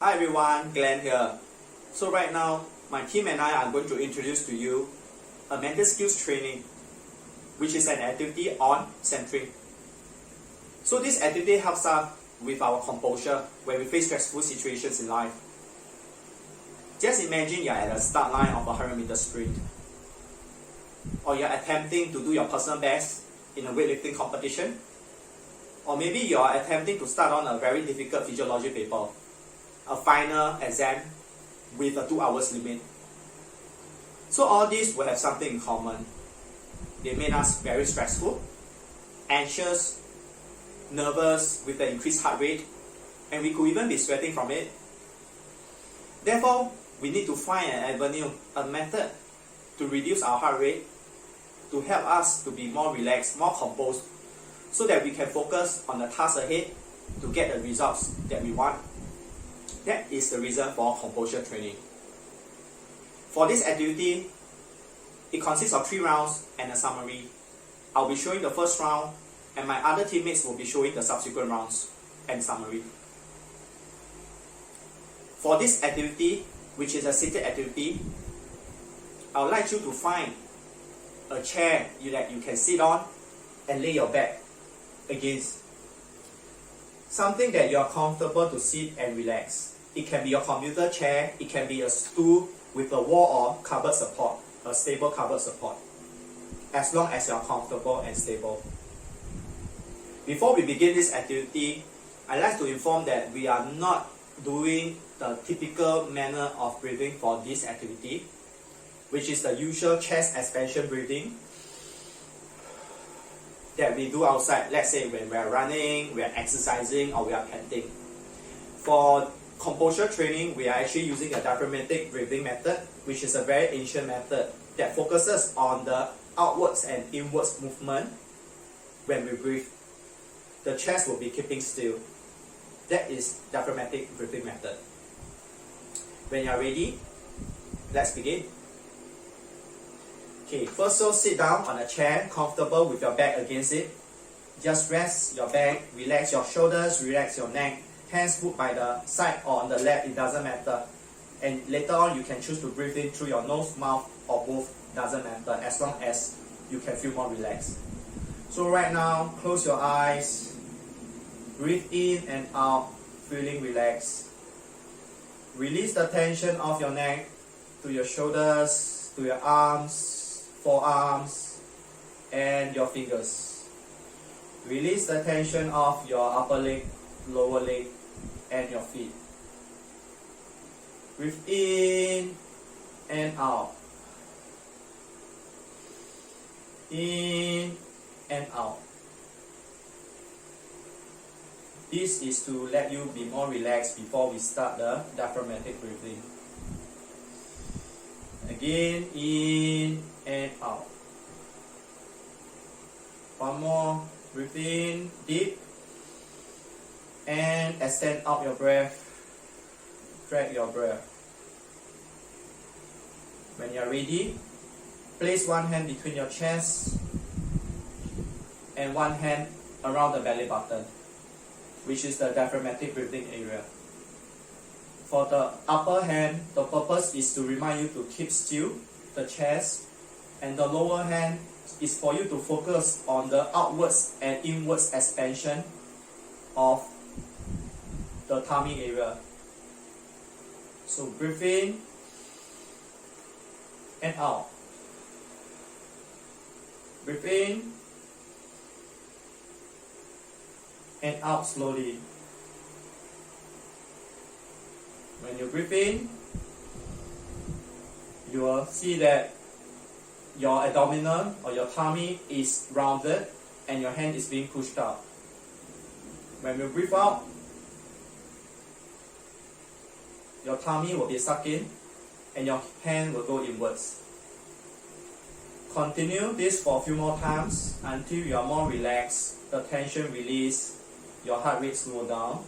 Hi everyone, Glenn here. So right now, my team and I are going to introduce to you a mental skills training, which is an activity on centering. So this activity helps us with our composure when we face stressful situations in life. Just imagine you're at the start line of a 100-meter sprint, or you're attempting to do your personal best in a weightlifting competition, or maybe you're attempting to start on a very difficult physiology paper, a final exam with a 2 hours limit. So all these will have something in common. They made us very stressful, anxious, nervous with the increased heart rate, and we could even be sweating from it. Therefore, we need to find an avenue, a method to reduce our heart rate, to help us to be more relaxed, more composed, so that we can focus on the task ahead to get the results that we want. That is the reason for composure training. For this activity, it consists of 3 rounds and a summary. I'll be showing the first round, and my other teammates will be showing the subsequent rounds and summary. For this activity, which is a seated activity, I would like you to find a chair that you can sit on and lay your back against. Something that you are comfortable to sit and relax. It can be your computer chair, it can be a stool with a wall or cupboard support, a stable cupboard support, as long as you are comfortable and stable. Before we begin this activity, I'd like to inform that we are not doing the typical manner of breathing for this activity, which is the usual chest expansion breathing that we do outside. Let's say when we are running, we are exercising, or we are panting. For composure training, we are actually using a diaphragmatic breathing method, which is a very ancient method that focuses on the outwards and inwards movement when we breathe. The chest will be keeping still. That is diaphragmatic breathing method. When you are ready, let's begin. Okay, first so sit down on a chair, comfortable with your back against it. Just rest your back, relax your shoulders, relax your neck. Hands put by the side or on the lap, it doesn't matter. And later on, you can choose to breathe in through your nose, mouth, or both, doesn't matter, as long as you can feel more relaxed. So right now, close your eyes, breathe in and out, feeling relaxed. Release the tension of your neck to your shoulders, to your arms, forearms, and your fingers. Release the tension of your upper leg, lower leg, and your feet. Breathe in and out. In and out. This is to let you be more relaxed before we start the diaphragmatic breathing. Again, in and out. One more. Breathe in deep and extend out your breath. Drag your breath. When you're ready, place one hand between your chest and one hand around the belly button, which is the diaphragmatic breathing area. For the upper hand, the purpose is to remind you to keep still, the chest, and the lower hand is for you to focus on the outwards and inwards expansion of the tummy area. So breathe in and out. Breathe in and out slowly. When you breathe in, you will see that your abdominal or your tummy is rounded and your hand is being pushed out. When you breathe out, your tummy will be sucked in and your hand will go inwards. Continue this for a few more times until you are more relaxed, the tension release, your heart rate slow down.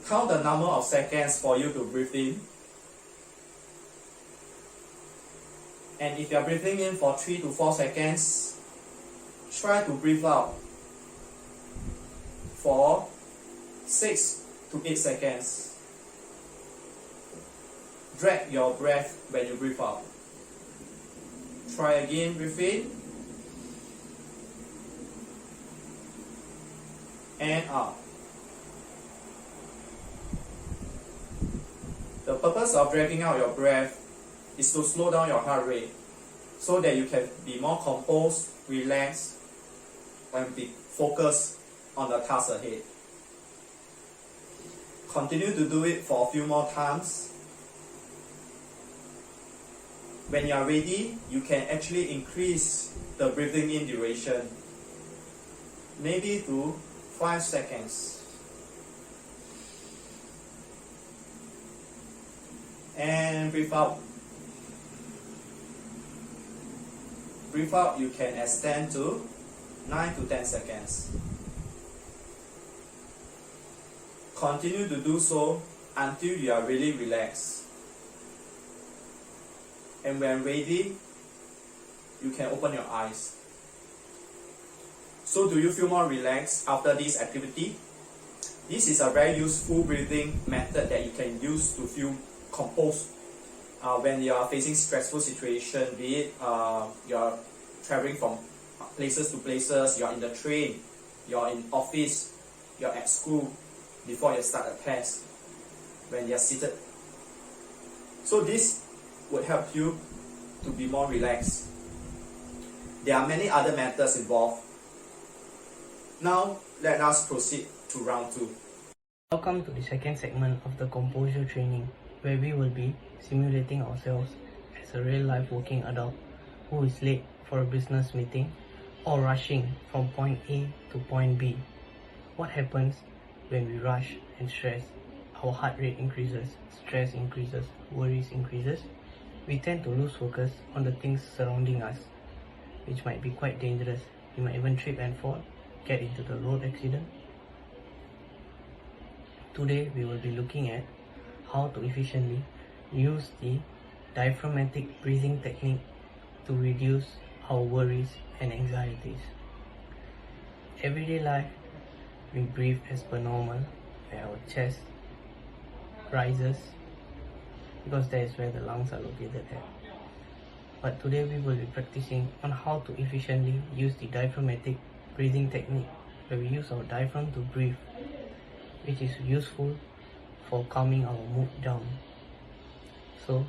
Count the number of seconds for you to breathe in. And if you are breathing in for 3 to 4 seconds, try to breathe out for 6 to 8 seconds. Drag your breath when you breathe out. Try again, breathe in and out. The purpose of dragging out your breath is to slow down your heart rate so that you can be more composed, relaxed, and be focused on the task ahead. Continue to do it for a few more times. When you are ready, you can actually increase the breathing in duration, maybe to 5 seconds. And breathe out. Breathe out, you can extend to 9 to 10 seconds. Continue to do so until you are really relaxed. And when ready, you can open your eyes. So do you feel more relaxed after this activity? This is a very useful breathing method that you can use to feel composed when you are facing stressful situation, be it you are traveling from places to places, you are in the train, you are in office, you are at school, before you start a test, when you are seated. So this would help you to be more relaxed. There are many other methods involved. Now let us proceed to round 2. Welcome to the second segment of the Composure training, where we will be simulating ourselves as a real-life working adult who is late for a business meeting or rushing from point A to point B. What happens when we rush and stress? Our heart rate increases, stress increases, worries increases. We tend to lose focus on the things surrounding us, which might be quite dangerous. You might even trip and fall, get into the road accident. Today we will be looking at how to efficiently use the diaphragmatic breathing technique to reduce our worries and anxieties. Everyday life, we breathe as per normal, where our chest rises because that is where the lungs are located at. But today we will be practicing on how to efficiently use the diaphragmatic breathing technique, where we use our diaphragm to breathe, which is useful for calming our mood down. So,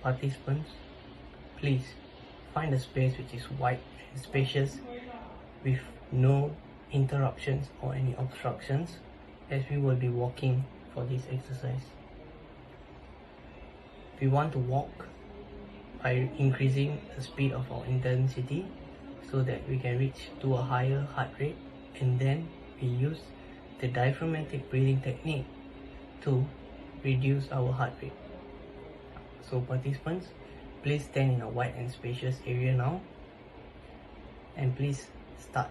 participants, please find a space which is wide and spacious with no interruptions or any obstructions, as we will be walking for this exercise. We want to walk by increasing the speed of our intensity so that we can reach to a higher heart rate, and then we use the diaphragmatic breathing technique to reduce our heart rate. So participants, please stand in a wide and spacious area now, and please start.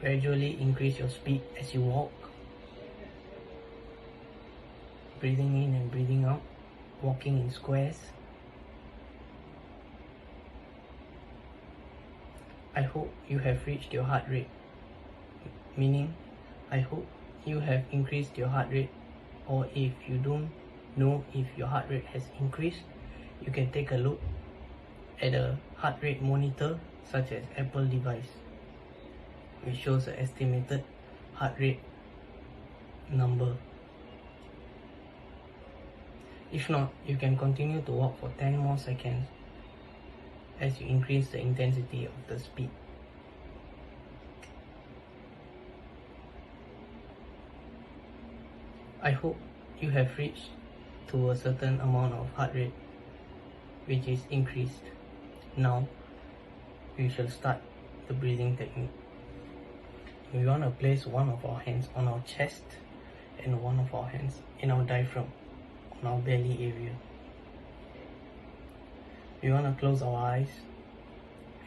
Gradually increase your speed as you walk, breathing in and breathing out, walking in squares. I hope you have reached your heart rate, meaning I hope you have increased your heart rate, or if you don't know if your heart rate has increased, you can take a look at a heart rate monitor such as Apple device, which shows the estimated heart rate number. If not, you can continue to walk for 10 more seconds as you increase the intensity of the speed. I hope you have reached to a certain amount of heart rate which is increased. Now we shall start the breathing technique. We want to place one of our hands on our chest and one of our hands in our diaphragm, on our belly area. We want to close our eyes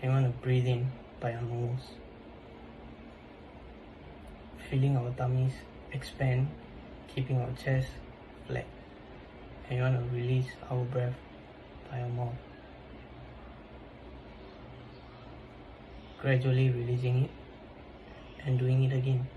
and want to breathe in by our nose, feeling our tummies expand, keeping our chest flat. And you want to release our breath by our mouth. gradually releasing it and doing it again.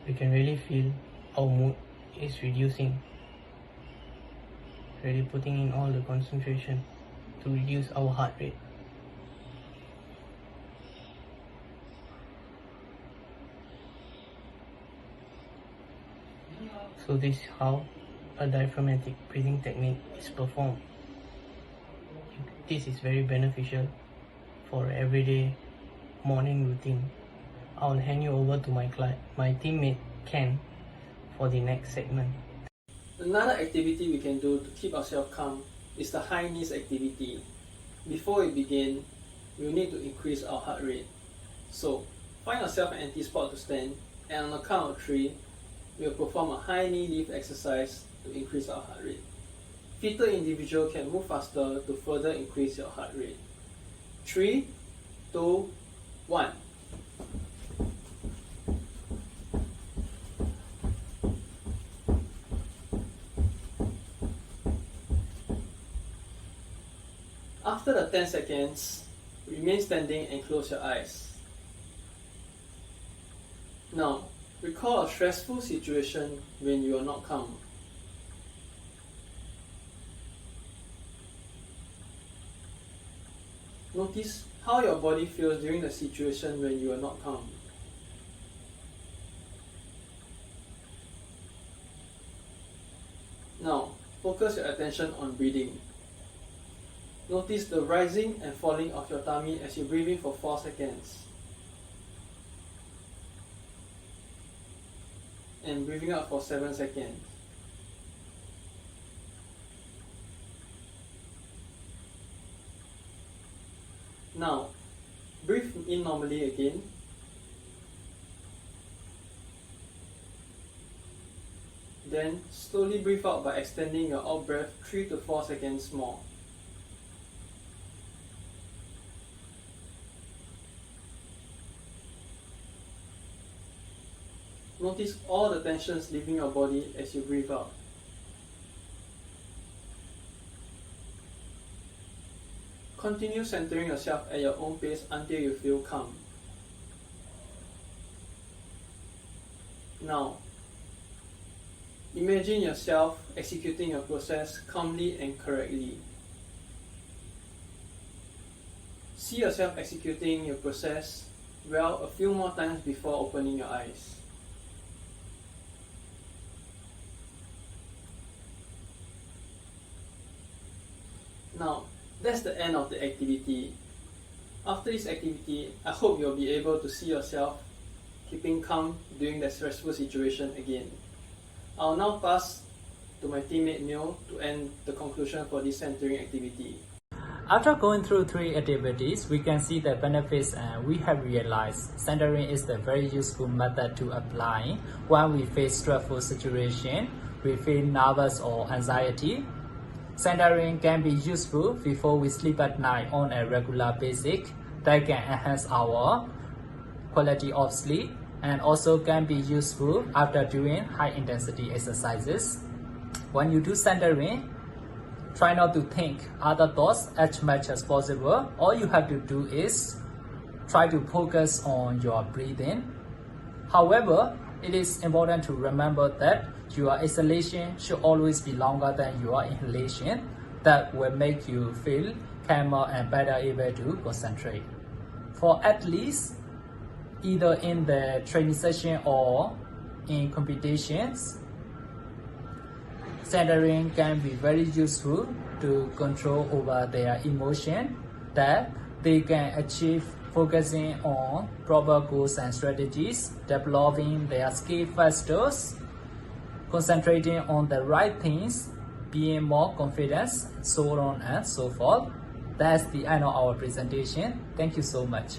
We can really feel our mood is reducing, really putting in all the concentration to reduce our heart rate. So this is how a diaphragmatic breathing technique is performed. This is very beneficial for everyday morning routine. I'll hand you over to my teammate Ken for the next segment. Another activity we can do to keep ourselves calm is the high knees activity. Before we begin, we need to increase our heart rate. So, find yourself an empty spot to stand, and on the count of 3, we will perform a high knee lift exercise to increase our heart rate. Fitter individual can move faster to further increase your heart rate. 3, 2, 1. After the 10 seconds, remain standing and close your eyes. Now, recall a stressful situation when you are not calm. Notice how your body feels during the situation when you are not calm. Now, focus your attention on breathing. Notice the rising and falling of your tummy as you breathe in for 4 seconds. And breathing out for 7 seconds. Now, breathe in normally again. Then, slowly breathe out by extending your out breath 3 to 4 seconds more. Notice all the tensions leaving your body as you breathe out. Continue centering yourself at your own pace until you feel calm. Now, imagine yourself executing your process calmly and correctly. See yourself executing your process well a few more times before opening your eyes. Now, that's the end of the activity. After this activity, I hope you'll be able to see yourself keeping calm during that stressful situation again. I'll now pass to my teammate Neil to end the conclusion for this centering activity. After going through 3 activities, we can see the benefits and we have realized centering is a very useful method to apply when we face stressful situation, we feel nervous or anxiety. Centering can be useful before we sleep at night on a regular basis that can enhance our quality of sleep and also can be useful after doing high intensity exercises. When you do centering, try not to think other thoughts as much as possible. All you have to do is try to focus on your breathing. However, it is important to remember that your exhalation should always be longer than your inhalation. That will make you feel calmer and better able to concentrate. For athletes, either in the training session or in competitions, centering can be very useful to control over their emotion that they can achieve focusing on proper goals and strategies, developing their skill faster, concentrating on the right things, being more confident, so on and so forth. That's the end of our presentation. Thank you so much.